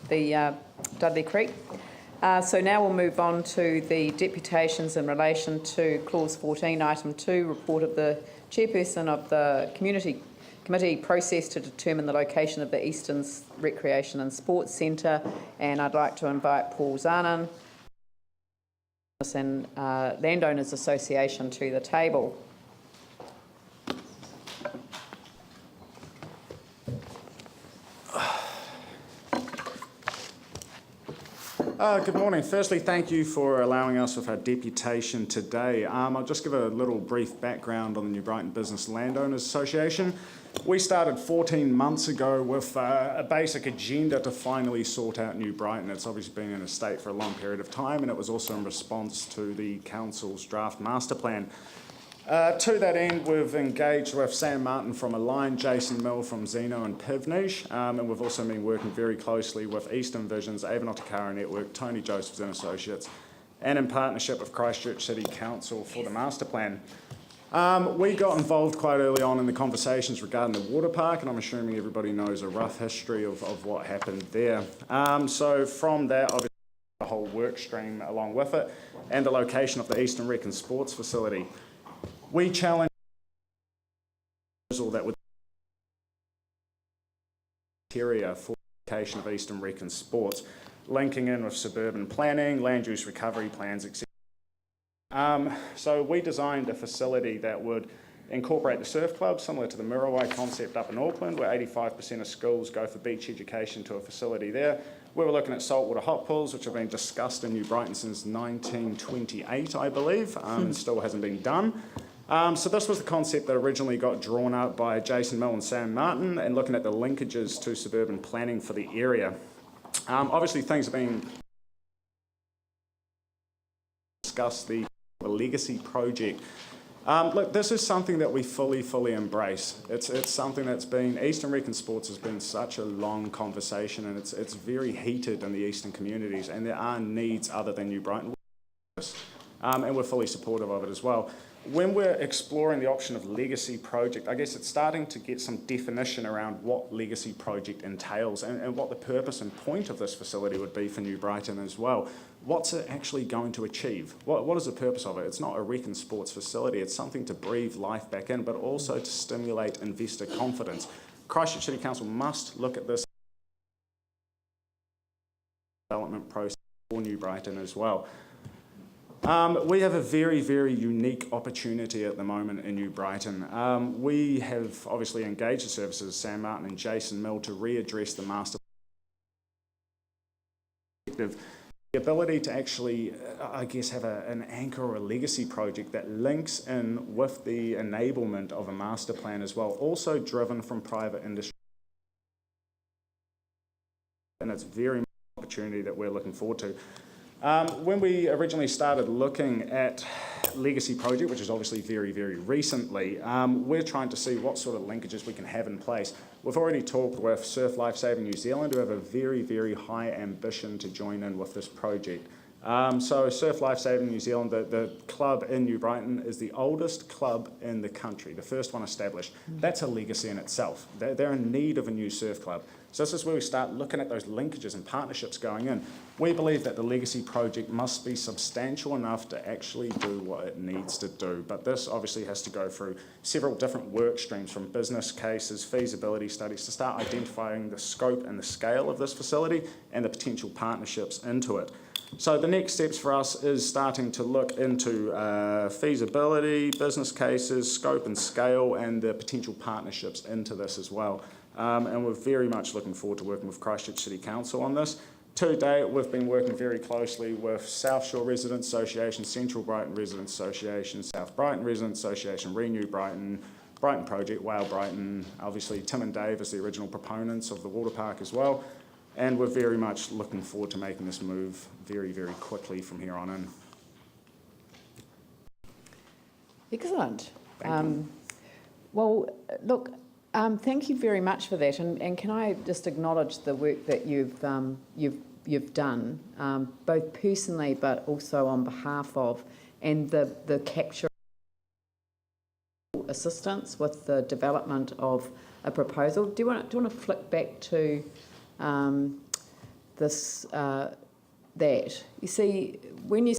the Dudley Creek. So now we'll move on to the deputations in relation to Clause 14, Item 2, report of the chairperson of the Community Committee process to determine the location of the Eastern Recreation and Sports Centre, and I'd like to invite Paul Zanen and Landowners Association to the table. Good morning. Firstly, thank you for allowing us with our deputation today. I'll just give a little brief background on the New Brighton Business Landowners Association. We started 14 months ago with a basic agenda to finally sort out New Brighton. It's obviously been in a state for a long period of time, and it was also in response to the Council's draft master plan. To that end, we've engaged with Sam Martin from Align, Jason Mill from Zeno and Pivnish, and we've also been working very closely with Eastern Vision's Avon Otakara Network, Tony Josephs and Associates, and in partnership with Christchurch City Council for the master plan. We got involved quite early on in the conversations regarding the water park, and I'm assuming everybody knows a rough history of what happened there. So from that, obviously, the whole work stream along with it, and the location of the Eastern Rec and Sports facility. We challenge that with criteria for the location of Eastern Rec and Sports, linking in with suburban planning, land use recovery plans, etc. So we designed a facility that would incorporate the surf club, similar to the Muriwai concept up in Auckland, where 85% of schools go for beach education to a facility there. We were looking at saltwater hot pools, which have been discussed in New Brighton since 1928, I believe, and still hasn't been done. So this was the concept that originally got drawn up by Jason Mill and Sam Martin, and looking at the linkages to suburban planning for the area. Obviously, things have been discussed, the legacy project. Look, this is something that we fully embrace. It's something that's been, Eastern Rec and Sports has been such a long conversation, and it's very heated in the eastern communities, and there are needs other than New Brighton. And we're fully supportive of it as well. When we're exploring the option of legacy project, I guess it's starting to get some definition around what legacy project entails and what the purpose and point of this facility would be for New Brighton as well. What's it actually going to achieve? What is the purpose of it? It's not a rec and sports facility. It's something to breathe life back in, but also to stimulate investor confidence. Christchurch City Council must look at this development process for New Brighton as well. We have a very unique opportunity at the moment in New Brighton. We have obviously engaged the services, Sam Martin and Jason Mill, to readdress the master plan. The ability to actually, I guess, have an anchor or a legacy project that links in with the enablement of a master plan as well, also driven from private industry. And it's very much an opportunity that we're looking forward to. When we originally started looking at legacy project, which is obviously very recently, we're trying to see what sort of linkages we can have in place. We've already talked with Surf Lifesaving New Zealand, who have a very high ambition to join in with this project. So Surf Lifesaving New Zealand, the club in New Brighton, is the oldest club in the country, the first one established. That's a legacy in itself. They're in need of a new surf club. So this is where we start looking at those linkages and partnerships going in. We believe that the legacy project must be substantial enough to actually do what it needs to do. But this obviously has to go through several different work streams, from business cases, feasibility studies, to start identifying the scope and the scale of this facility and the potential partnerships into it. So the next steps for us is starting to look into feasibility, business cases, scope and scale, and the potential partnerships into this as well. And we're very much looking forward to working with Christchurch City Council on this. To date, we've been working very closely with South Shore Residents Association, Central Brighton Residents Association, South Brighton Residents Association, Renew Brighton, Brighton Project, Whale Brighton, obviously Tim and Dave as the original proponents of the water park as well. And we're very much looking forward to making this move very quickly from here on in. Excellent. Well, look, thank you very much for that. And can I just acknowledge the work that you've done, both personally but also on behalf of, and the capture assistance with the development of a proposal. Do you want to flick back to this that. You see, when you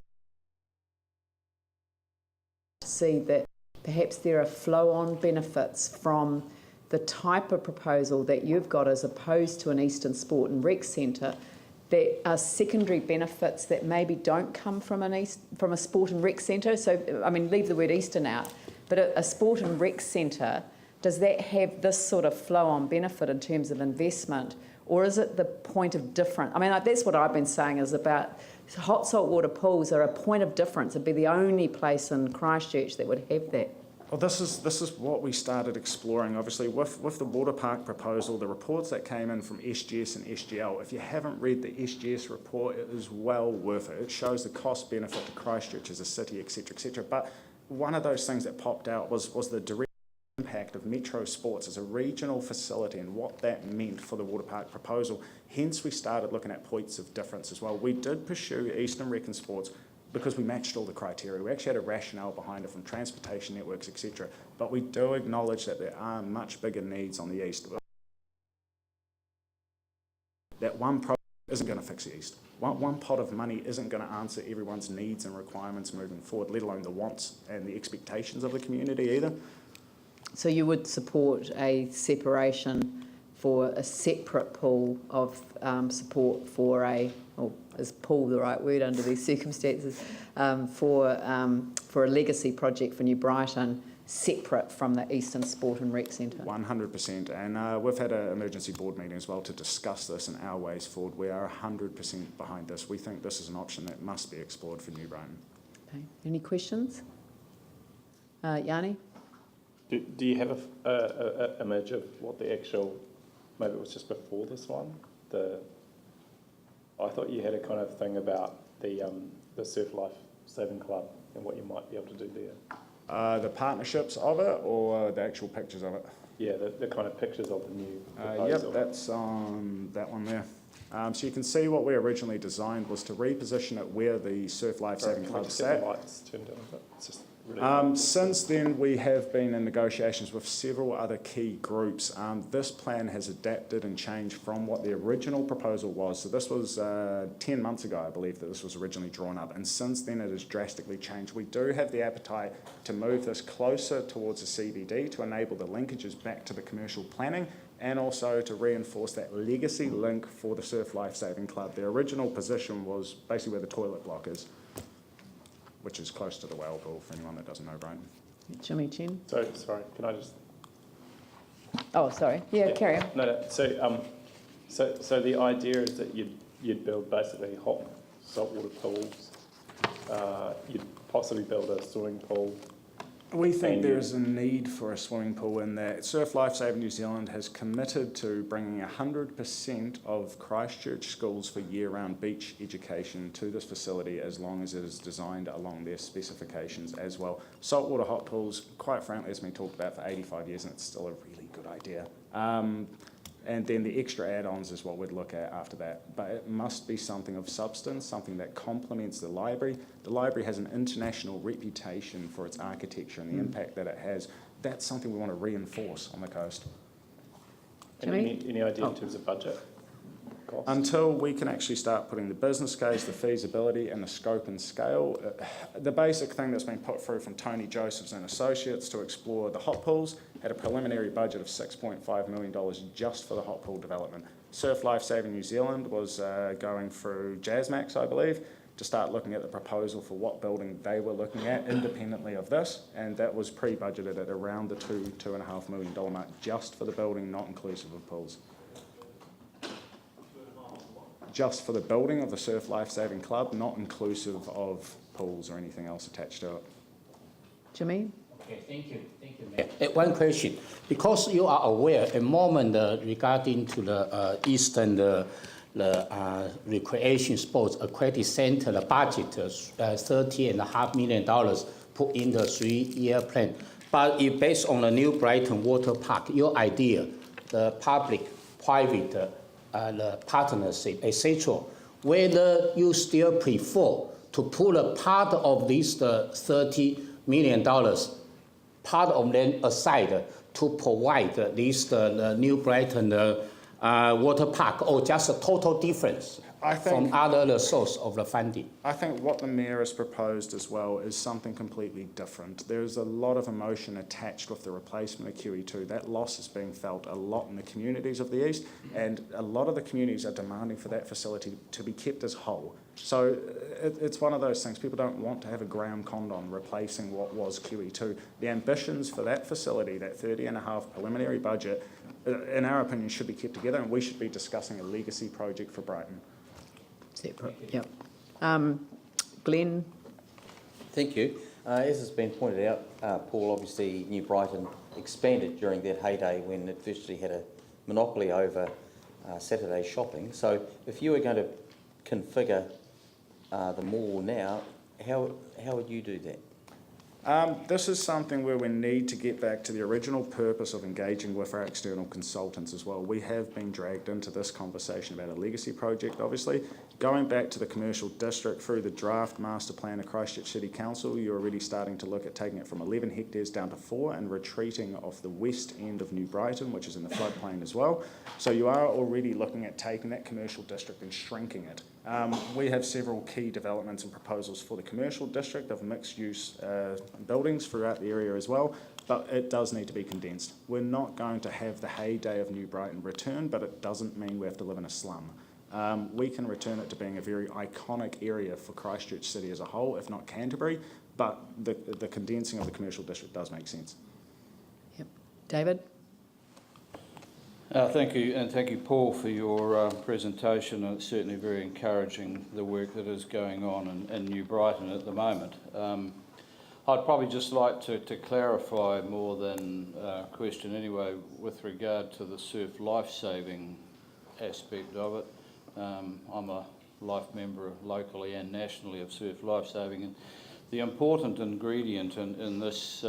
see that perhaps there are flow-on benefits from the type of proposal that you've got as opposed to an Eastern Sport and Rec Centre, there are secondary benefits that maybe don't come from a sport and rec centre. So, I mean, leave the word Eastern out, but a sport and rec centre, does that have this sort of flow-on benefit in terms of investment, or is it the point of difference? I mean, that's what I've been saying is about hot saltwater pools are a point of difference. It'd be the only place in Christchurch that would have that. Well, this is what we started exploring, obviously, with the water park proposal, the reports that came in from SGS and SGL. If you haven't read the SGS report, it is well worth it. It shows the cost benefit to Christchurch as a city, etc., etc. But one of those things that popped out was the direct impact of Metro Sports as a regional facility and what that meant for the water park proposal. Hence, we started looking at points of difference as well. We did pursue Eastern Rec and Sports because we matched all the criteria. We actually had a rationale behind it from transportation networks, etc. But we do acknowledge that there are much bigger needs on the east. That one project isn't going to fix the east. One pot of money isn't going to answer everyone's needs and requirements moving forward, let alone the wants and the expectations of the community either. So you would support a separation for a separate pool of support for a, or is pool the right word under these circumstances, for a legacy project for New Brighton, separate from the Eastern Sport and Rec Centre? 100%, and we've had an emergency board meeting as well to discuss this and our ways forward. We are 100% behind this. We think this is an option that must be explored for New Brighton. Okay. Any questions? Yanni? Do you have a image of what the actual, maybe it was just before this one, I thought you had a kind of thing about the Surf Life Saving Club and what you might be able to do there. The partnerships of it or the actual pictures of it? Yeah, the kind of pictures of the new proposal. Yep, that's on that one there. So you can see what we originally designed was to reposition it where the Surf Life Saving Club sat. The lights turned down a bit. It's just really since then, we have been in negotiations with several other key groups. This plan has adapted and changed from what the original proposal was. So this was 10 months ago, I believe, that this was originally drawn up. And since then, it has drastically changed. We do have the appetite to move this closer towards the CBD to enable the linkages back to the commercial planning and also to reinforce that legacy link for the Surf Life Saving Club. The original position was basically where the toilet block is, which is close to the whale pool for anyone that doesn't know Brighton. Jimmy Chen? So, sorry, can I just... Oh, sorry. Yeah, carry on. No. So the idea is that you'd build basically hot saltwater pools. You'd possibly build a swimming pool. We think there is a need for a swimming pool in that Surf Life Saving New Zealand has committed to bringing 100% of Christchurch schools for year-round beach education to this facility as long as it is designed along their specifications as well. Saltwater hot pools, quite frankly, has been talked about for 85 years and it's still a really good idea. And then the extra add-ons is what we'd look at after that. But it must be something of substance, something that complements the library. The library has an international reputation for its architecture and the impact that it has. That's something we want to reinforce on the coast. Any idea in terms of budget? Cost? Until we can actually start putting the business case, the feasibility and the scope and scale. The basic thing that's been put through from Tony Josephs and Associates to explore the hot pools had a preliminary budget of $6.5 million just for the hot pool development. Surf Life Saving New Zealand was going through JASMAX, I believe, to start looking at the proposal for what building they were looking at independently of this, and that was pre-budgeted at around the $2.5 million mark just for the building, not inclusive of pools. Just for the building of the Surf Life Saving Club, not inclusive of pools or anything else attached to it. Jimmy? Okay, thank you. One question, because you are aware at the moment regarding to the Eastern the recreation sports aquatic center, the budget $30.5 million put in the 3-year plan. But if based on the New Brighton Water Park, your idea, the public-private the partnership, etc., whether you still prefer to put a part of this $30 million, part of them aside to provide this the New Brighton water park, or just a total difference from other source of the funding? I think what the Mayor has proposed as well is something completely different. There's a lot of emotion attached with the replacement of QE2. That loss is being felt a lot in the communities of the East, and a lot of the communities are demanding for that facility to be kept as whole. So it's one of those things. People don't want to have a Graham Condon replacing what was QE2. The ambitions for that facility, that 30.5 preliminary budget, in our opinion, should be kept together, and we should be discussing a legacy project for Brighton. Separate, yep. Glenn? Thank you. As has been pointed out, Paul, obviously New Brighton expanded during that heyday when it virtually had a monopoly over Saturday shopping. So if you were going to configure the mall now, how would you do that? This is something where we need to get back to the original purpose of engaging with our external consultants as well. We have been dragged into this conversation about a legacy project, obviously. Going back to the commercial district through the draft master plan of Christchurch City Council, you're already starting to look at taking it from 11 hectares down to 4 and retreating off the west end of New Brighton, which is in the floodplain as well. So you are already looking at taking that commercial district and shrinking it. We have several key developments and proposals for the commercial district of mixed-use buildings throughout the area as well, but it does need to be condensed. We're not going to have the heyday of New Brighton return, but it doesn't mean we have to live in a slum. We can return it to being a very iconic area for Christchurch City as a whole, if not Canterbury, but the condensing of the commercial district does make sense. Yep. David? Thank you, and thank you, Paul, for your presentation. It's certainly very encouraging, the work that is going on in New Brighton at the moment. I'd probably just like to clarify more than a question anyway with regard to the surf life-saving aspect of it. I'm a life member locally and nationally of surf life-saving, and the important ingredient in this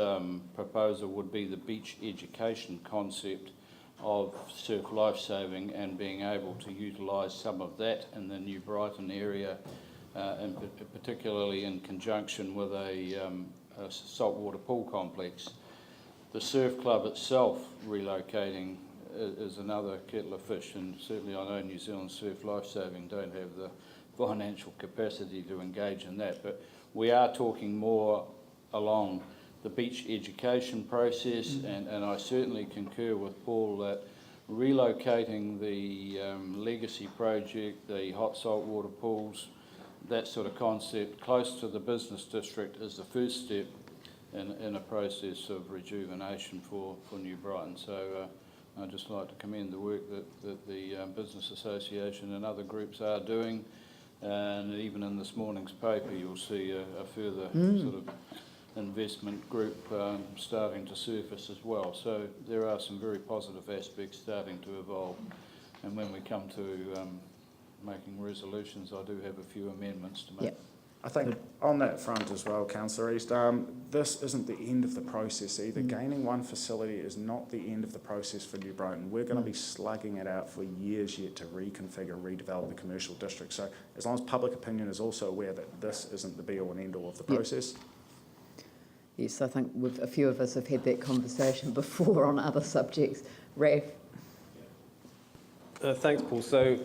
proposal would be the beach education concept of surf life-saving and being able to utilise some of that in the New Brighton area, and particularly in conjunction with a saltwater pool complex. The surf club itself relocating is another kettle of fish, and certainly I know New Zealand Surf Lifesaving don't have the financial capacity to engage in that, but we are talking more along the beach education process, and I certainly concur with Paul that relocating the legacy project, the hot saltwater pools, that sort of concept close to the business district is the first step in a process of rejuvenation for New Brighton. So I'd just like to commend the work that the Business Association and other groups are doing, and even in this morning's paper you'll see a further sort of investment group starting to surface as well. So there are some very positive aspects starting to evolve, and when we come to making resolutions, I do have a few amendments to make. Yep. I think on that front as well, Councillor East, this isn't the end of the process either. Gaining one facility is not the end of the process for New Brighton. We're going to be slugging it out for years yet to reconfigure, redevelop the commercial district. So as long as public opinion is also aware that this isn't the be-all and end-all of the process. Yes, I think a few of us have had that conversation before on other subjects. Raf? Thanks, Paul. So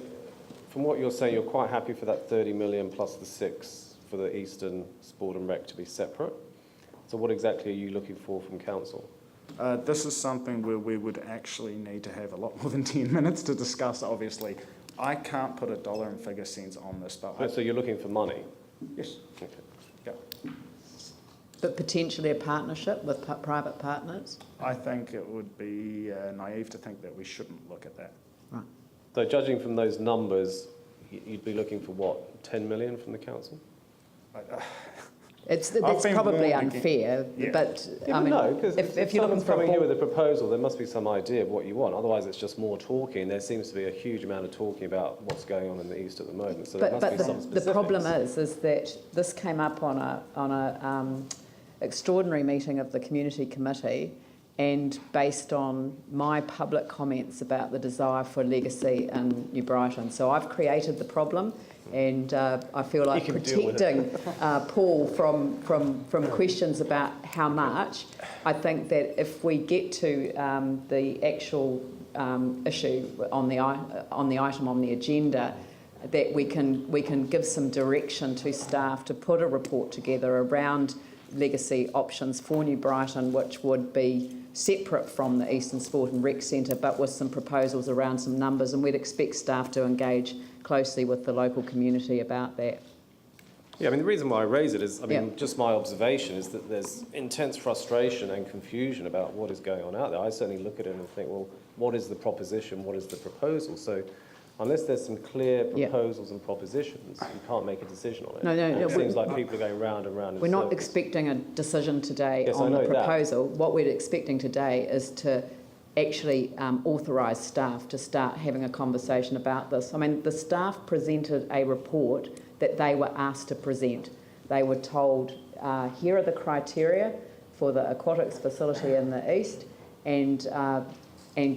from what you're saying, you're quite happy for that 30 million plus the 6 for the Eastern Sport and Rec to be separate. So what exactly are you looking for from Council? This is something where we would actually need to have a lot more than 10 minutes to discuss, obviously. I can't put a dollar and figure sense on this, but... So you're looking for money? Yes. Okay. Yeah. But potentially a partnership with private partners? I think it would be naive to think that we shouldn't look at that. Right. So judging from those numbers, you'd be looking for what, 10 million from the Council? That's probably unfair, yeah. But Yeah, I mean, no, because if you're looking for coming here with a proposal, there must be some idea of what you want. Otherwise, it's just more talking. There seems to be a huge amount of talking about what's going on in the East at the moment. So there must be some specifics. The problem is that this came up on a extraordinary meeting of the community committee, and based on my public comments about the desire for legacy in New Brighton. So I've created the problem, and I feel like protecting Paul from questions about how much. I think that if we get to the actual issue on the item on the agenda, that we can give some direction to staff to put a report together around legacy options for New Brighton, which would be separate from the Eastern Sport and Rec Centre, but with some proposals around some numbers, and we'd expect staff to engage closely with the local community about that. Yeah, I mean, the reason why I raise it is, just my observation is that there's intense frustration and confusion about what is going on out there. I certainly look at it and think, well, what is the proposition? What is the proposal? So unless there's some clear proposals and propositions, you can't make a decision on it. No, it seems like people are going round and round in We're not circles. expecting a decision today Yes, on the I know proposal. What we're expecting today is to actually authorise staff to start having a conversation about this. I mean, the staff presented a report that they were asked to present. They were told, here are the criteria for the aquatics facility in the east, and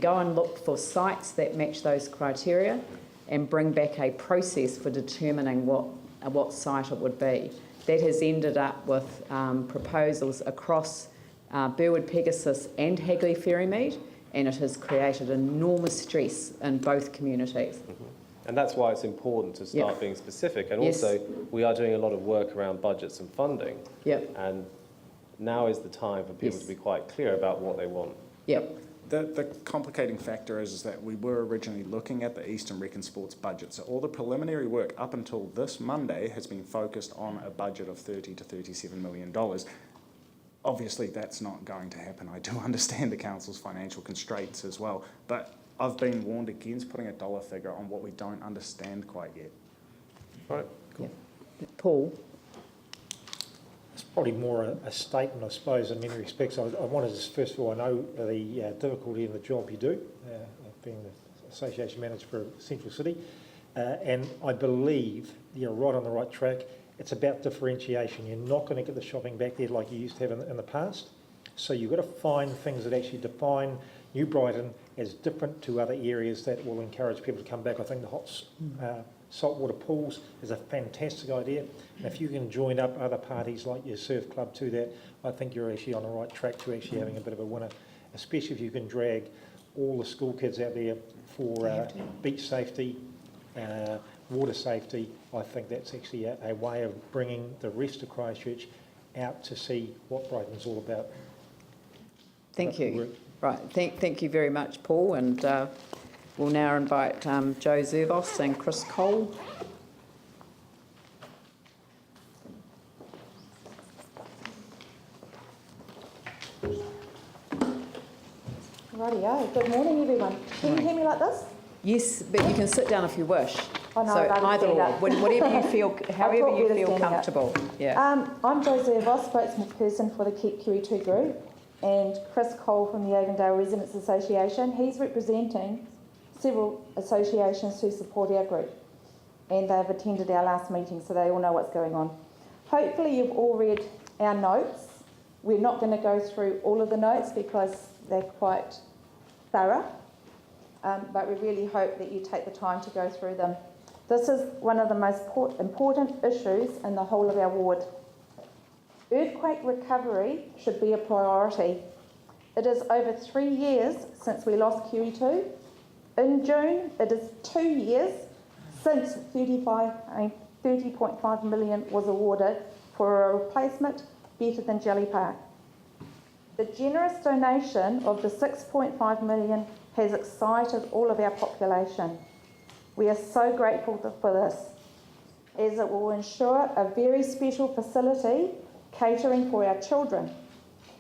go and look for sites that match those criteria and bring back a process for determining what site it would be. That has ended up with proposals across Burwood Pegasus and Hagley Ferrymead, and it has created enormous stress in both communities. Mm-hmm. And that's why it's important to start being specific. And also, we are doing a lot of work around budgets and funding. And now is the time for people to be quite clear about what they want. The complicating factor is that we were originally looking at the Eastern Rec and Sports budget. So all the preliminary work up until this Monday has been focused on a budget of $30 to $37 million. Obviously, that's not going to happen. I do understand the council's financial constraints as well, but I've been warned against putting a dollar figure on what we don't understand quite yet. Right, cool. Paul? It's probably more a statement, I suppose, in many respects. I wanted to, first of all, I know the difficulty in the job you do, being the association manager for Central City, and I believe you're right on the right track. It's about differentiation. You're not going to get the shopping back there like you used to have in the past. So you've got to find things that actually define New Brighton as different to other areas that will encourage people to come back. I think the hot saltwater pools is a fantastic idea. And if you can join up other parties like your surf club to that, I think you're actually on the right track to actually having a bit of a winner, especially if you can drag all the school kids out there for beach safety, water safety. I think that's actually a way of bringing the rest of Christchurch out to see what Brighton's all about. Thank you. Right, thank you very much, Paul, and we'll now invite Joe Zervos and Chris Cole. Rightio. Good morning, everyone. Can you hear me like this? Yes, but you can sit down if you wish. Oh, no, so I'd rather either stand or, up. whatever you feel, however you feel comfortable. I'm Jo Zervos, spokesperson for the Keep QE2 group, and Chris Cole from the Avondale Residents Association. He's representing several associations who support our group, and they've attended our last meeting, so they all know what's going on. Hopefully you've all read our notes. We're not going to go through all of the notes because they're quite thorough, but we really hope that you take the time to go through them. This is one of the most important issues in the whole of our ward. Earthquake recovery should be a priority. It is over 3 years since we lost QE2. In June, it is 2 years since 30.5 million was awarded for a replacement better than Jelly Park. The generous donation of the 6.5 million has excited all of our population. We are so grateful for this, as it will ensure a very special facility catering for our children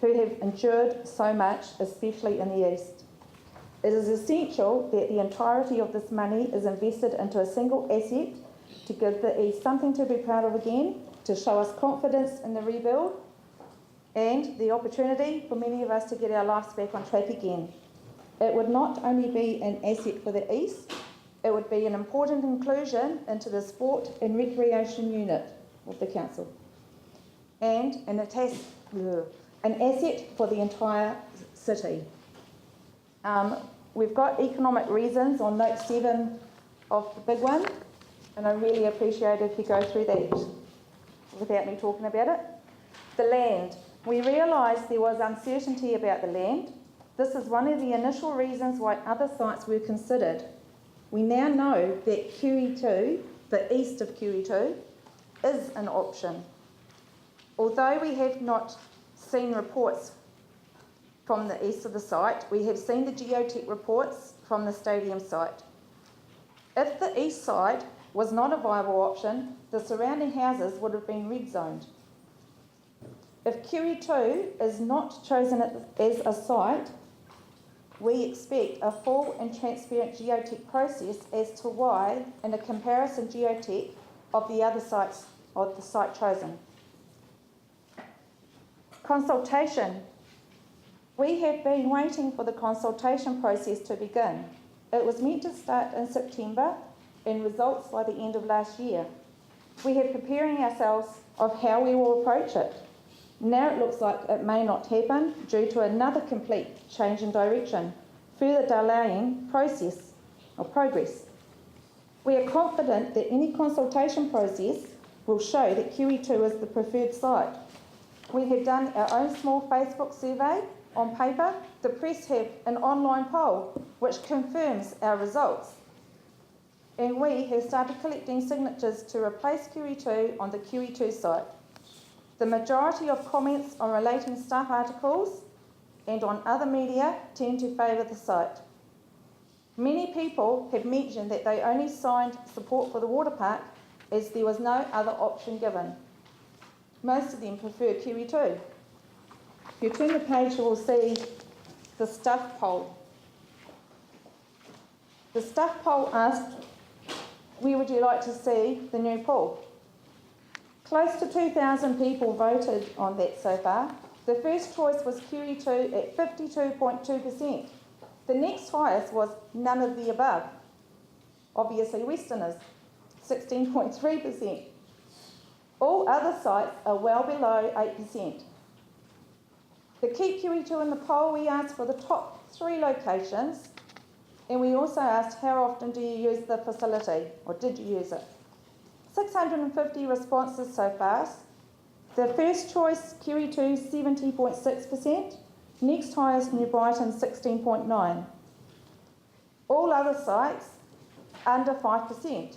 who have endured so much, especially in the east. It is essential that the entirety of this money is invested into a single asset to give the east something to be proud of again, to show us confidence in the rebuild, and the opportunity for many of us to get our lives back on track again. It would not only be an asset for the east, it would be an important inclusion into the sport and recreation unit of the council, and an asset for the entire city. We've got economic reasons on note 7 of the big one, and I really appreciate if you go through that without me talking about it. The land. We realised there was uncertainty about the land, This is one of the initial reasons why other sites were considered. We now know that QE2, the east of QE2, is an option. Although we have not seen reports from the east of the site, we have seen the geotech reports from the stadium site. If the east side was not a viable option, the surrounding houses would have been red zoned. If QE2 is not chosen as a site, we expect a full and transparent geotech process as to why and a comparison geotech of the other sites of the site chosen. Consultation. We have been waiting for the consultation process to begin. It was meant to start in September and results by the end of last year. We have preparing ourselves of how we will approach it. Now it looks like it may not happen due to another complete change in direction, further delaying progress. We are confident that any consultation process will show that QE2 is the preferred site. We have done our own small Facebook survey on paper. The press have an online poll which confirms our results. And we have started collecting signatures to replace QE2 on the QE2 site. The majority of comments on relating staff articles and on other media tend to favour the site. Many people have mentioned that they only signed support for the water park as there was no other option given. Most of them prefer QE2. If you turn the page, you will see the staff poll. The staff poll asked, where would you like to see the new pool? Close to 2,000 people voted on that so far. The first choice was QE2 at 52.2%. The next highest was none of the above. Obviously Westerners, 16.3%. All other sites are well below 8%. To keep QE2 in the poll, we asked for the top 3 locations, and we also asked how often do you use the facility, or did you use it? 650 responses so far. The first choice, QE2, 70.6%. Next highest, New Brighton, 16.9%. All other sites, under 5%.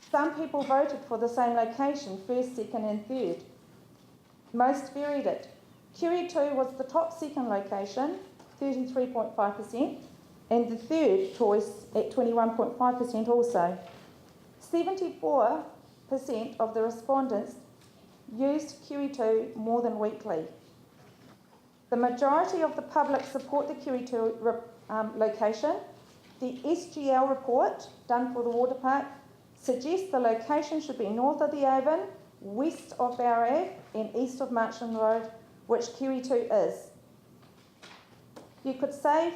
Some people voted for the same location, first, second and third. Most varied it. QE2 was the top second location, 33.5%, and the third choice at 21.5% also. 74% of the respondents used QE2 more than weekly. The majority of the public support the QE2 location. The SGL report done for the water park suggests the location should be north of the Avon, west of Barra and east of Marchland Road, which QE2 is. You could save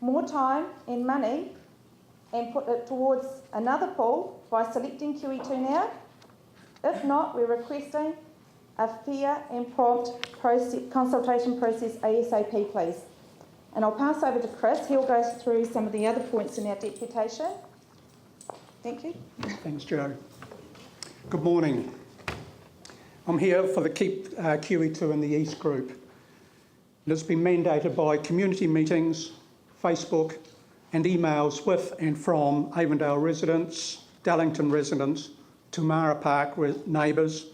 more time and money and put it towards another pool by selecting QE2 now. If not, we're requesting a fair and prompt consultation process ASAP, please. And I'll pass over to Chris. He'll go through some of the other points in our deputation. Thank you. Thanks, Jo. Good morning. I'm here for the Keep QE2 in the East group. It's been mandated by community meetings, Facebook and emails with and from Avondale residents, Dallington residents, Tamara Park neighbours,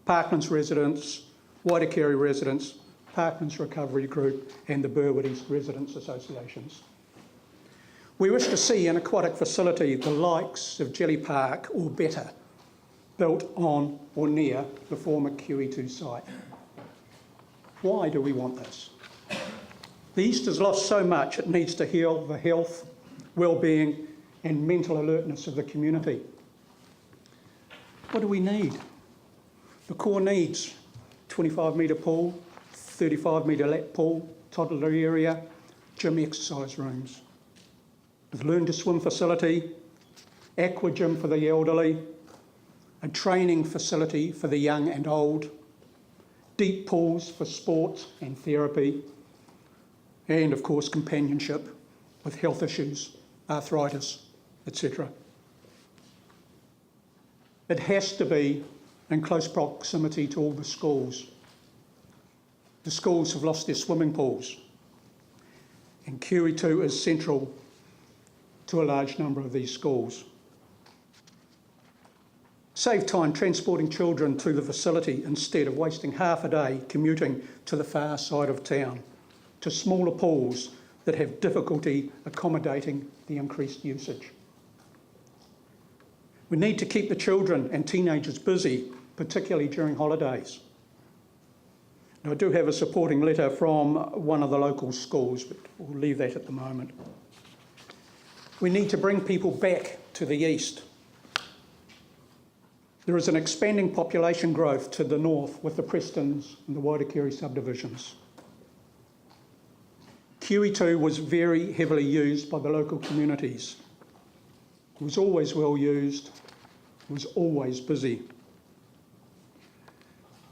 Parklands residents, Waitakere residents, Parklands Recovery Group and the Burwitties Residents Associations. We wish to see an aquatic facility the likes of Jelly Park or better, built on or near the former QE2 site. Why do we want this? The East has lost so much it needs to heal the health, well-being and mental alertness of the community. What do we need? The core needs: 25-metre pool, 35-metre lap pool, toddler area, gym exercise rooms. With learn-to-swim facility, aqua gym for the elderly, a training facility for the young and old, deep pools for sports and therapy, and of course companionship with health issues, arthritis, etc. It has to be in close proximity to all the schools. The schools have lost their swimming pools. and QE2 is central to a large number of these schools. Save time transporting children to the facility instead of wasting half a day commuting to the far side of town, to smaller pools that have difficulty accommodating the increased usage. We need to keep the children and teenagers busy, particularly during holidays. Now, I do have a supporting letter from one of the local schools, but we'll leave that at the moment. We need to bring people back to the east. There is an expanding population growth to the north with the Prestons and the Waitakere subdivisions. QE2 was very heavily used by the local communities. It was always well used, it was always busy.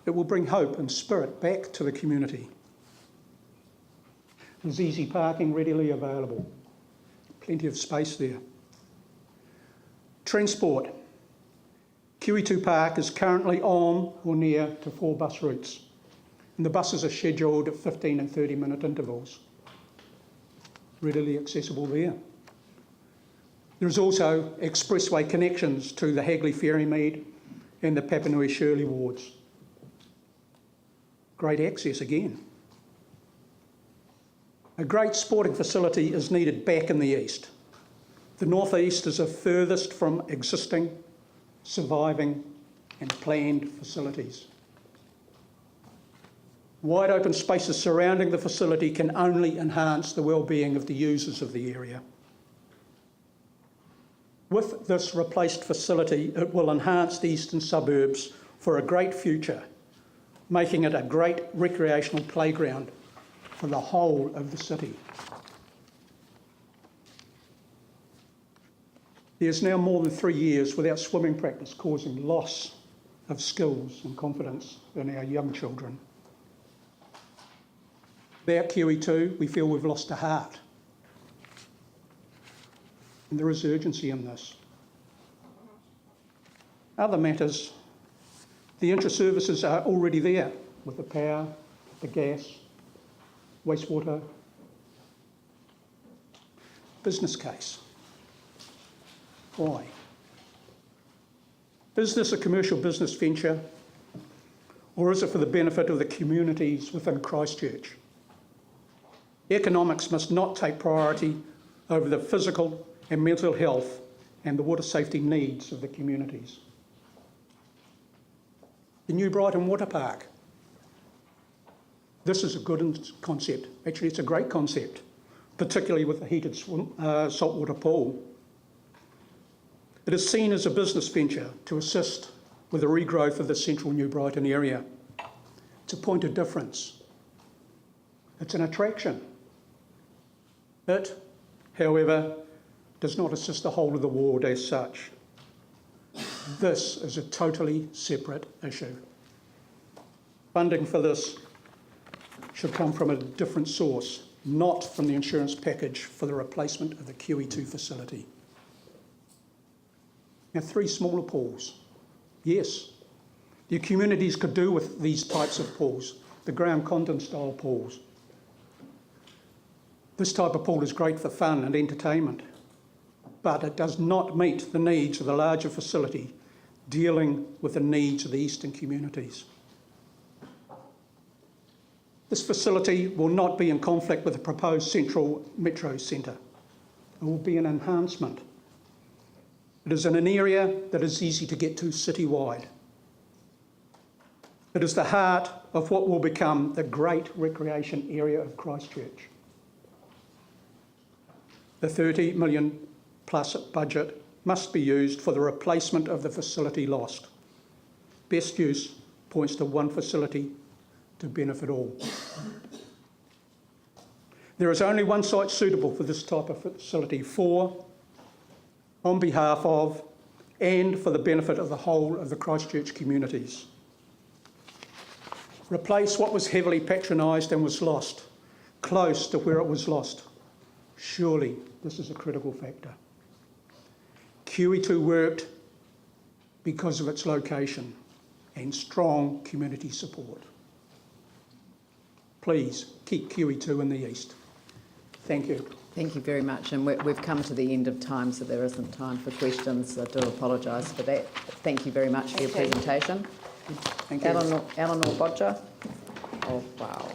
It will bring hope and spirit back to the community. There's easy parking readily available, plenty of space there. Transport. QE2 Park is currently on or near to 4 bus routes, and the buses are scheduled at 15 and 30-minute intervals. Readily accessible there. There is also expressway connections to the Hagley Ferrymead and the Papanui Shirley wards. Great access again. A great sporting facility is needed back in the east. The northeast is the furthest from existing, surviving and planned facilities. Wide open spaces surrounding the facility can only enhance the well-being of the users of the area. With this replaced facility, it will enhance the eastern suburbs for a great future, making it a great recreational playground for the whole of the city. There's now more than 3 years without swimming practice, causing loss of skills and confidence in our young children. Without QE2, we feel we've lost a heart. And there is urgency in this. Other matters, the intra-services are already there with the power, the gas, wastewater. Business case. Why? Is this a commercial business venture, or is it for the benefit of the communities within Christchurch? Economics must not take priority over the physical and mental health and the water safety needs of the communities. The New Brighton Water Park. This is a good concept. Actually, it's a great concept, particularly with the heated saltwater pool. It is seen as a business venture to assist with the regrowth of the central New Brighton area. It's a point of difference. It's an attraction. It, however, does not assist the whole of the ward as such. This is a totally separate issue. Funding for this should come from a different source, not from the insurance package for the replacement of the QE2 facility. Now, 3 smaller pools. Yes, the communities could do with these types of pools, the ground content style pools. This type of pool is great for fun and entertainment, but it does not meet the needs of the larger facility dealing with the needs of the eastern communities. This facility will not be in conflict with the proposed central metro centre. It will be an enhancement. It is in an area that is easy to get to citywide. It is the heart of what will become the great recreation area of Christchurch. The $30 million plus budget must be used for the replacement of the facility lost. Best use points to one facility to benefit all. There is only one site suitable for this type of facility on behalf of and for the benefit of the whole of the Christchurch communities. Replace what was heavily patronised and was lost, close to where it was lost. Surely this is a critical factor. QE2 worked because of its location and strong community support. Please keep QE2 in the east. Thank you. Thank you very much. And we've come to the end of time, so there isn't time for questions. I do apologise for that. Thank you very much for your presentation. Thank you. Eleanor Bodger. Oh, wow.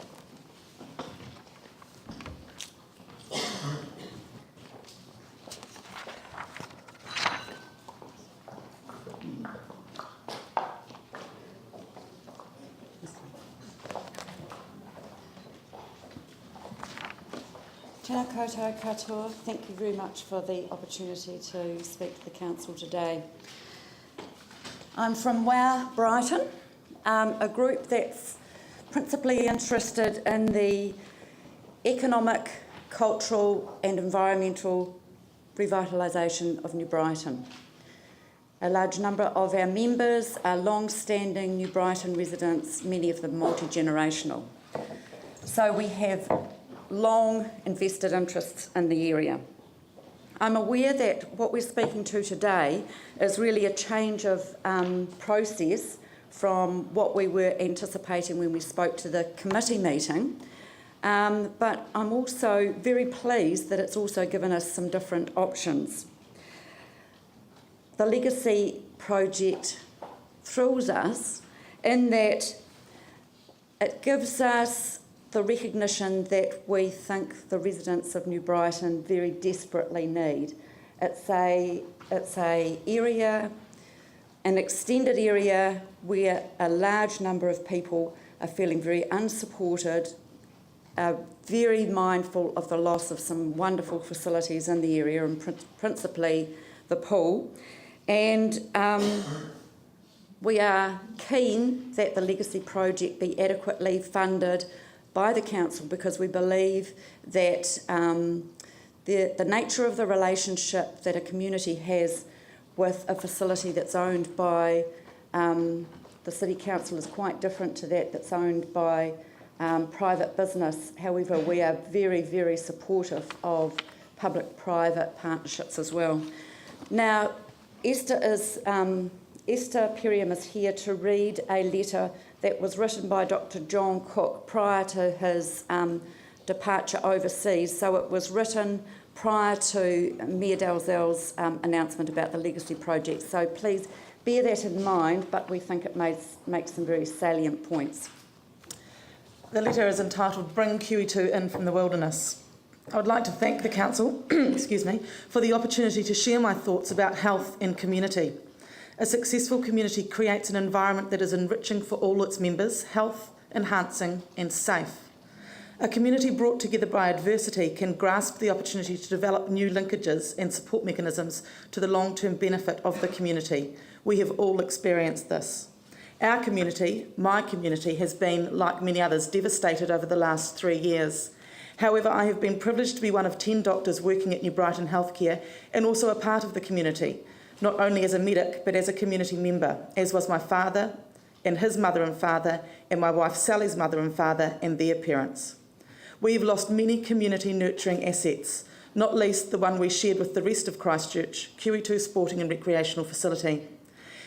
Tēnā koutou katoa. Thank you very much for the opportunity to speak to the council today. I'm from WOW Brighton, a group that's principally interested in the economic, cultural and environmental revitalisation of New Brighton. A large number of our members are long-standing New Brighton residents, many of them multi-generational. So we have long invested interests in the area. I'm aware that what we're speaking to today is really a change of process from what we were anticipating when we spoke to the committee meeting, but I'm also very pleased that it's also given us some different options. The Legacy project thrills us in that it gives us the recognition that we think the residents of New Brighton very desperately need. It's a area, an extended area where a large number of people are feeling very unsupported, are very mindful of the loss of some wonderful facilities in the area, and principally the pool. And we are keen that the Legacy project be adequately funded by the council, because we believe that the nature of the relationship that a community has with a facility that's owned by the City Council is quite different to that that's owned by private business. However, we are very, very supportive of public-private partnerships as well. Now, Esther Perriam is here to read a letter that was written by Dr. John Cook prior to his departure overseas. So it was written prior to Mayor Dalzell's announcement about the Legacy project. So please bear that in mind, but we think it makes some very salient points. The letter is entitled Bring QE2 in from the Wilderness. I would like to thank the council for the opportunity to share my thoughts about health and community. A successful community creates an environment that is enriching for all its members, health, enhancing and safe. A community brought together by adversity can grasp the opportunity to develop new linkages and support mechanisms to the long-term benefit of the community. We have all experienced this. Our community, my community, has been, like many others, devastated over the last 3 years. However, I have been privileged to be one of 10 doctors working at New Brighton Healthcare and also a part of the community, not only as a medic but as a community member, as was my father and his mother and father, and my wife Sally's mother and father and their parents. We have lost many community nurturing assets, not least the one we shared with the rest of Christchurch, QE2 Sporting and Recreational Facility.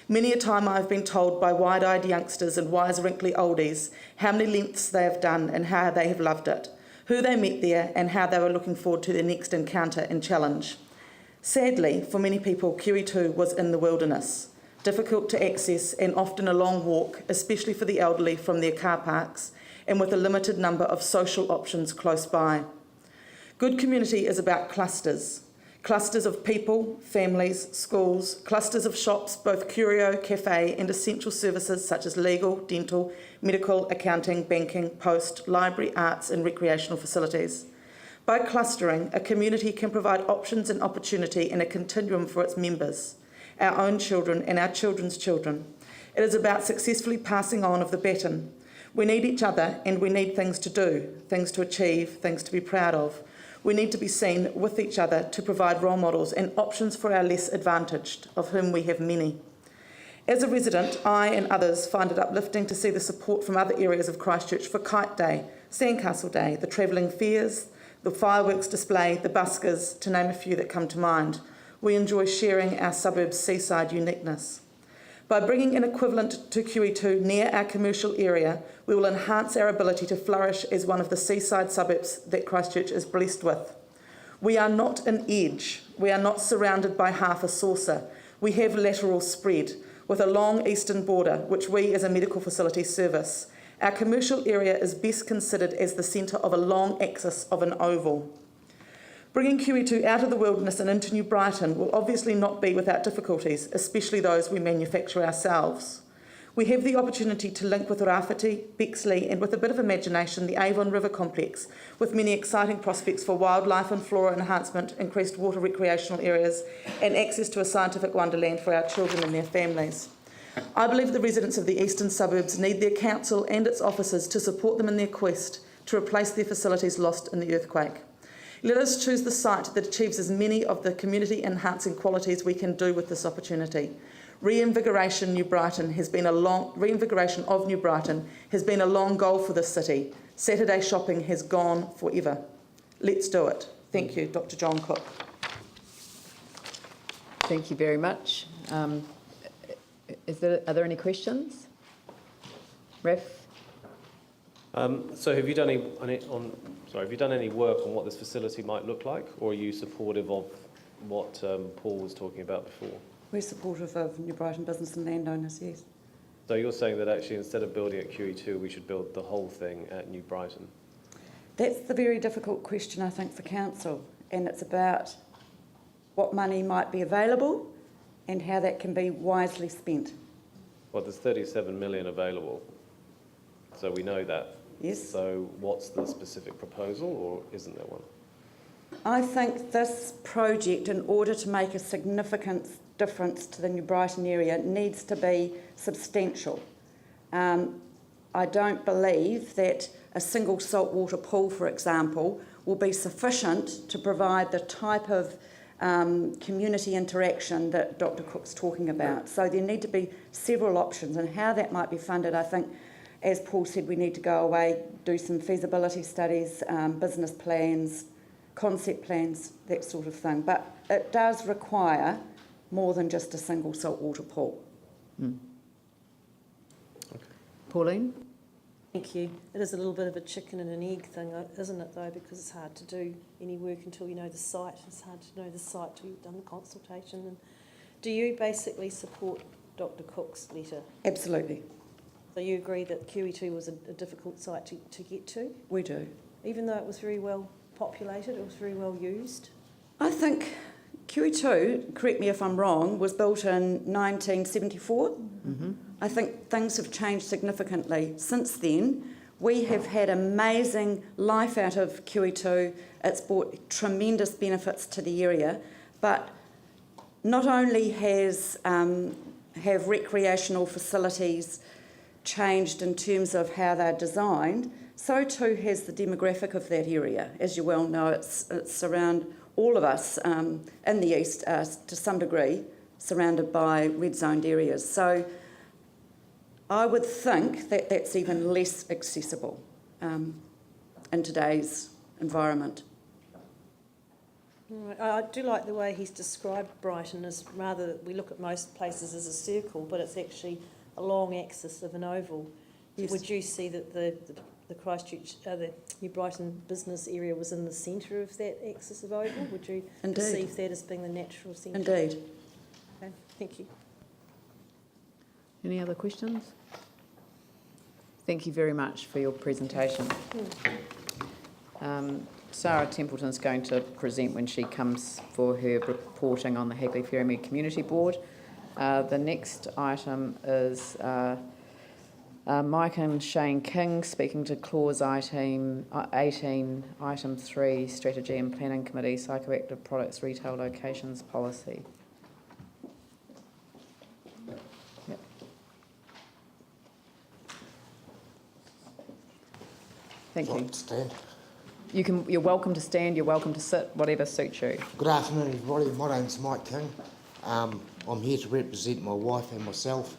Many a time I have been told by wide-eyed youngsters and wise wrinkly oldies how many lengths they have done and how they have loved it, who they met there and how they were looking forward to their next encounter and challenge. Sadly, for many people, QE2 was in the wilderness, difficult to access and often a long walk, especially for the elderly from their car parks, and with a limited number of social options close by. Good community is about clusters. Clusters of people, families, schools, clusters of shops, both curio, cafe and essential services such as legal, dental, medical, accounting, banking, post, library, arts and recreational facilities. By clustering, a community can provide options and opportunity in a continuum for its members, our own children and our children's children. It is about successfully passing on of the baton. We need each other and we need things to do, things to achieve, things to be proud of. We need to be seen with each other to provide role models and options for our less advantaged, of whom we have many. As a resident, I and others find it uplifting to see the support from other areas of Christchurch for Kite Day, Sandcastle Day, the travelling fairs, the fireworks display, the buskers, to name a few that come to mind. We enjoy sharing our suburb's seaside uniqueness. By bringing an equivalent to QE2 near our commercial area, we will enhance our ability to flourish as one of the seaside suburbs that Christchurch is blessed with. We are not an edge. We are not surrounded by half a saucer. We have lateral spread, with a long eastern border, which we as a medical facility service. Our commercial area is best considered as the centre of a long axis of an oval. Bringing QE2 out of the wilderness and into New Brighton will obviously not be without difficulties, especially those we manufacture ourselves. We have the opportunity to link with Rafiti, Bexley, and with a bit of imagination, the Avon River Complex, with many exciting prospects for wildlife and flora enhancement, increased water recreational areas, and access to a scientific wonderland for our children and their families. I believe the residents of the eastern suburbs need their council and its officers to support them in their quest to replace their facilities lost in the earthquake. Let us choose the site that achieves as many of the community-enhancing qualities we can do with this opportunity. Reinvigoration of New Brighton has been a long goal for this city. Saturday shopping has gone forever. Let's do it. Thank you, Dr. John Cook. Thank you very much. Are there any questions? Ref? So have you done any work on what this facility might look like, or are you supportive of what Paul was talking about before? We're supportive of New Brighton business and landowners, yes. So you're saying that actually instead of building at QE2, we should build the whole thing at New Brighton? That's the very difficult question, I think, for council, and it's about what money might be available and how that can be wisely spent. Well, there's 37 million available, so we know that. Yes. So what's the specific proposal, or isn't there one? I think this project, in order to make a significant difference to the New Brighton area, needs to be substantial. I don't believe that a single saltwater pool, for example, will be sufficient to provide the type of community interaction that Dr. Cook's talking about. So there need to be several options, and how that might be funded, I think, as Paul said, we need to go away, do some feasibility studies, business plans, concept plans, that sort of thing. But it does require more than just a single saltwater pool. Okay. Pauline? Thank you. It is a little bit of a chicken and an egg thing, isn't it, though, because it's hard to do any work until you know the site. It's hard to know the site till you've done the consultation. And do you basically support Dr. Cook's letter? Absolutely. So you agree that QE2 was a difficult site to get to? We do. Even though it was very well populated, it was very well used? I think QE2, correct me if I'm wrong, was built in 1974. Mm-hmm. I think things have changed significantly since then. We have had amazing life out of QE2. It's brought tremendous benefits to the area, but not only have recreational facilities changed in terms of how they're designed, so too has the demographic of that area. As you well know, it's around all of us in the east, to some degree, surrounded by red-zoned areas. So I would think that that's even less accessible in today's environment. Right. I do like the way he's described Brighton as rather, we look at most places as a circle, but it's actually a long axis of an oval. Yes. Would you see that the Christchurch, the New Brighton business area was in the centre of that axis of oval? Would you perceive that as being the natural centre? Indeed. Okay, thank you. Any other questions? Thank you very much for your presentation. Sarah Templeton's going to present when she comes for her reporting on the Hagley Ferrymead Community Board. The next item is Mike and Shane King speaking to clause 18, item 3, Strategy and Planning Committee, Psychoactive Products Retail Locations Policy. Yep. Thank you. Stand. You're welcome to stand, you're welcome to sit, whatever suits you. Good afternoon, everybody. My name's Mike King. I'm here to represent my wife and myself